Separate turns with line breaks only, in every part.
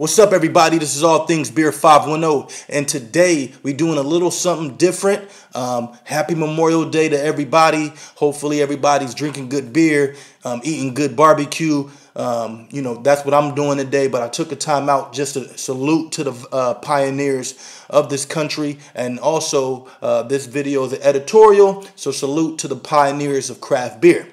What's up, everybody? This is All Things Beer 510, and today we're doing a little something different. Happy Memorial Day to everybody. Hopefully everybody's drinking good beer, eating good barbecue. That's what I'm doing today, but I took a time out just to salute to the pioneers of this country, and also this video is an editorial, so salute to the pioneers of craft beer.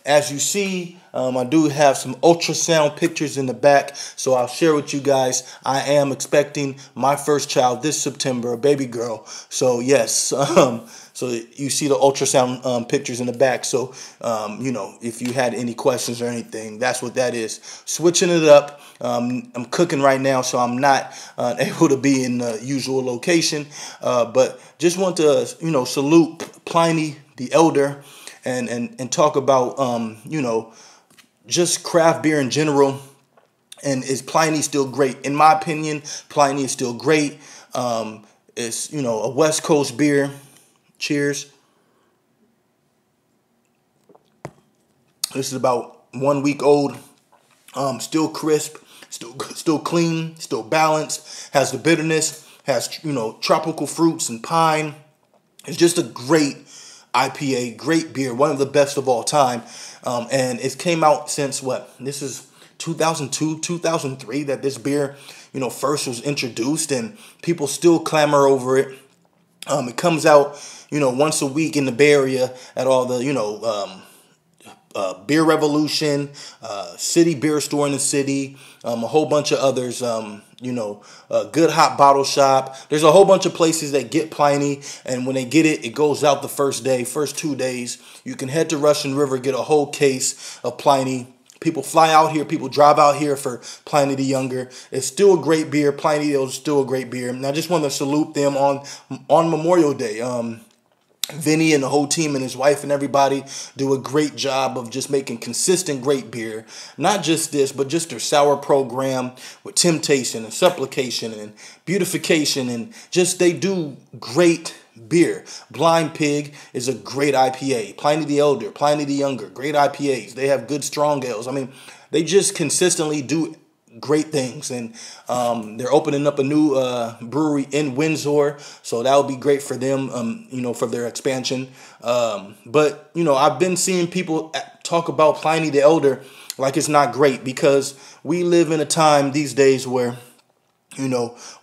As you see, I do have some ultrasound pictures in the back, so I'll share with you guys. I am expecting my first child this September, a baby girl. So yes, so you see the ultrasound pictures in the back. So if you had any questions or anything, that's what that is. Switching it up. I'm cooking right now, so I'm not able to be in the usual location. But just want to salute Pliny the Elder. And talk about, just craft beer in general. And is Pliny still great? In my opinion, Pliny is still great. It's, a West Coast beer. Cheers. This is about 1 week old. Still crisp, still clean, still balanced. Has the bitterness, has, tropical fruits and pine. It's just a great IPA, great beer, one of the best of all time. And it came out since what? This is 2002, 2003 that this beer, first was introduced, and people still clamor over it. It comes out, once a week in the Bay Area at all the, Beer Revolution, City Beer Store in the city, a whole bunch of others, Good Hot Bottle Shop. There's a whole bunch of places that get Pliny, and when they get it, it goes out the first 2 days. You can head to Russian River, get a whole case of Pliny. People fly out here, people drive out here for Pliny the Younger. It's still a great beer. Pliny is still a great beer. And I just want to salute them on Memorial Day. Vinny and the whole team and his wife and everybody do a great job of just making consistent great beer. Not just this, but just their sour program with Temptation and Supplication and Beautification, and just they do great beer. Blind Pig is a great IPA. Pliny the Elder, Pliny the Younger, great IPAs. They have good strong ales. I mean, they just consistently do great things, and they're opening up a new brewery in Windsor, so that would be great for them, for their expansion. But I've been seeing people talk about Pliny the Elder like it's not great, because we live in a time these days where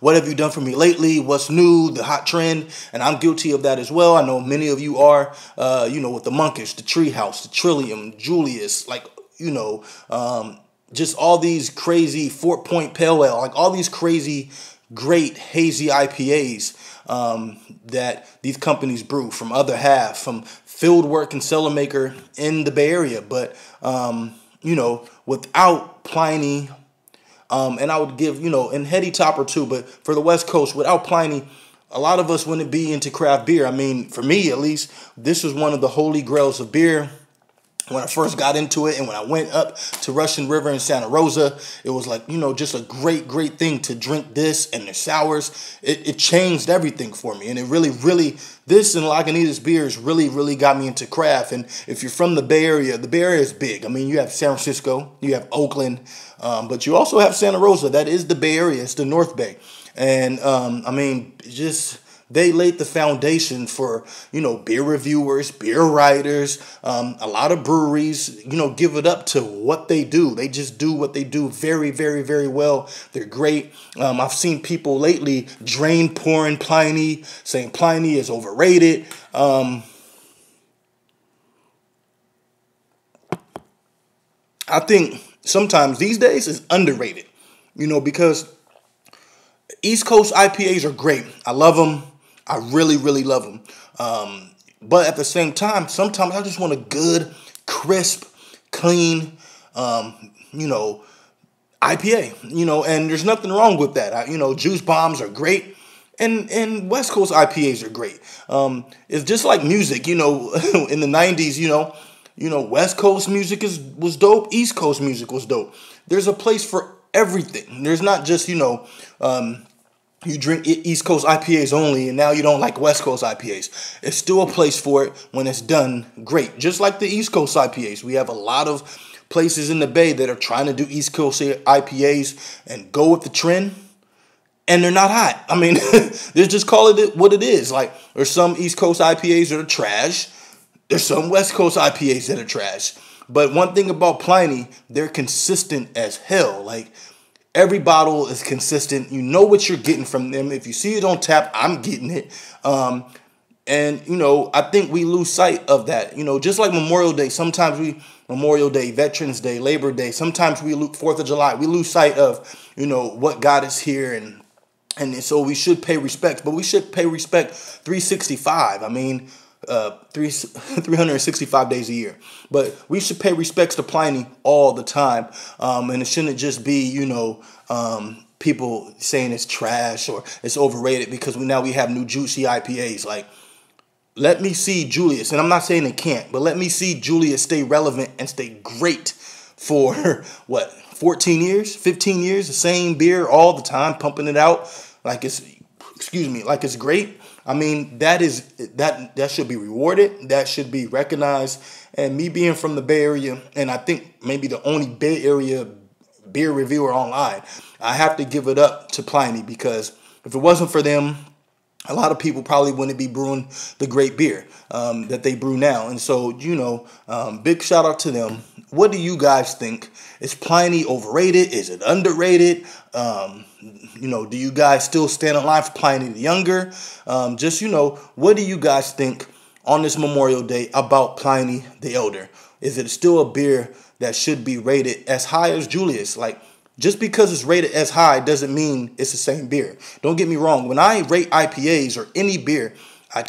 what have you done for me lately? What's new? The hot trend. And I'm guilty of that as well. I know many of you are, with the Monkish, the Treehouse, the Trillium, Julius, just all these crazy 4-point pale ale, like all these crazy, great hazy IPAs that these companies brew from other half, from Fieldwork and Cellar Maker in the Bay Area. But, without Pliny, and I would give, and Heady Topper too, but for the West Coast, without Pliny, a lot of us wouldn't be into craft beer. I mean, for me at least, this was one of the holy grails of beer. When I first got into it, and when I went up to Russian River in Santa Rosa, it was like, just a great, great thing to drink this and the sours. It changed everything for me. And it really, really, this and Lagunitas beers really, really got me into craft. And if you're from the Bay Area is big. I mean, you have San Francisco, you have Oakland, but you also have Santa Rosa. That is the Bay Area. It's the North Bay. And, they laid the foundation for, beer reviewers, beer writers, a lot of breweries, give it up to what they do. They just do what they do very, very, very well. They're great. I've seen people lately drain pouring Pliny, saying Pliny is overrated. I think sometimes these days it's underrated, because East Coast IPAs are great. I love them. I really, really love them. But at the same time, sometimes I just want a good, crisp, clean, IPA, and there's nothing wrong with that. Juice bombs are great, and West Coast IPAs are great. It's just like music, in the 90s, West Coast music was dope. East Coast music was dope. There's a place for everything. There's not just, you drink East Coast IPAs only, and now you don't like West Coast IPAs. It's still a place for it when it's done great. Just like the East Coast IPAs. We have a lot of places in the Bay that are trying to do East Coast IPAs and go with the trend, and they're not hot. I mean, they just call it what it is. Like, there's some East Coast IPAs that are trash. There's some West Coast IPAs that are trash. But one thing about Pliny, they're consistent as hell. Like, every bottle is consistent. You know what you're getting from them. If you see it on tap, I'm getting it. And, I think we lose sight of that. Just like Memorial Day, Memorial Day, Veterans Day, Labor Day, sometimes we lose 4th of July. We lose sight of, what got us here, and so we should pay respect. But we should pay respect 365. I mean, 365 days a year. But we should pay respects to Pliny all the time. And it shouldn't just be, people saying it's trash or it's overrated because now we have new juicy IPAs. Like, let me see Julius, and I'm not saying it can't, but let me see Julius stay relevant and stay great for, 14 years, 15 years, the same beer all the time, pumping it out like it's great. I mean, that should be rewarded. That should be recognized. And me being from the Bay Area, and I think maybe the only Bay Area beer reviewer online, I have to give it up to Pliny, because if it wasn't for them, a lot of people probably wouldn't be brewing the great beer that they brew now. And so, big shout out to them. What do you guys think? Is Pliny overrated? Is it underrated? Do you guys still stand in line for Pliny the Younger? What do you guys think on this Memorial Day about Pliny the Elder? Is it still a beer that should be rated as high as Julius? Like, just because it's rated as high doesn't mean it's the same beer. Don't get me wrong. When I rate IPAs or any beer, I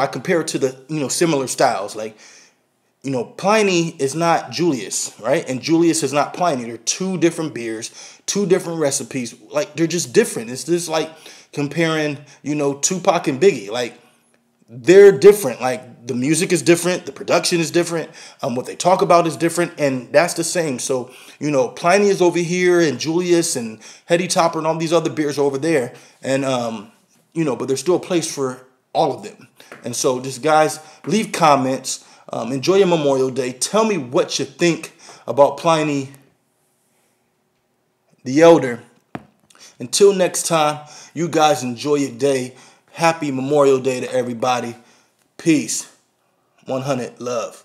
compare it to the, similar styles. Like, Pliny is not Julius, right? And Julius is not Pliny. They're two different beers, two different recipes. Like, they're just different. It's just like comparing, Tupac and Biggie. Like, they're different. Like, the music is different. The production is different. What they talk about is different. And that's the same. So, Pliny is over here, and Julius and Heady Topper and all these other beers are over there. And, but there's still a place for all of them. And so just, guys, leave comments. Enjoy your Memorial Day. Tell me what you think about Pliny the Elder. Until next time, you guys enjoy your day. Happy Memorial Day to everybody. Peace. 100 love.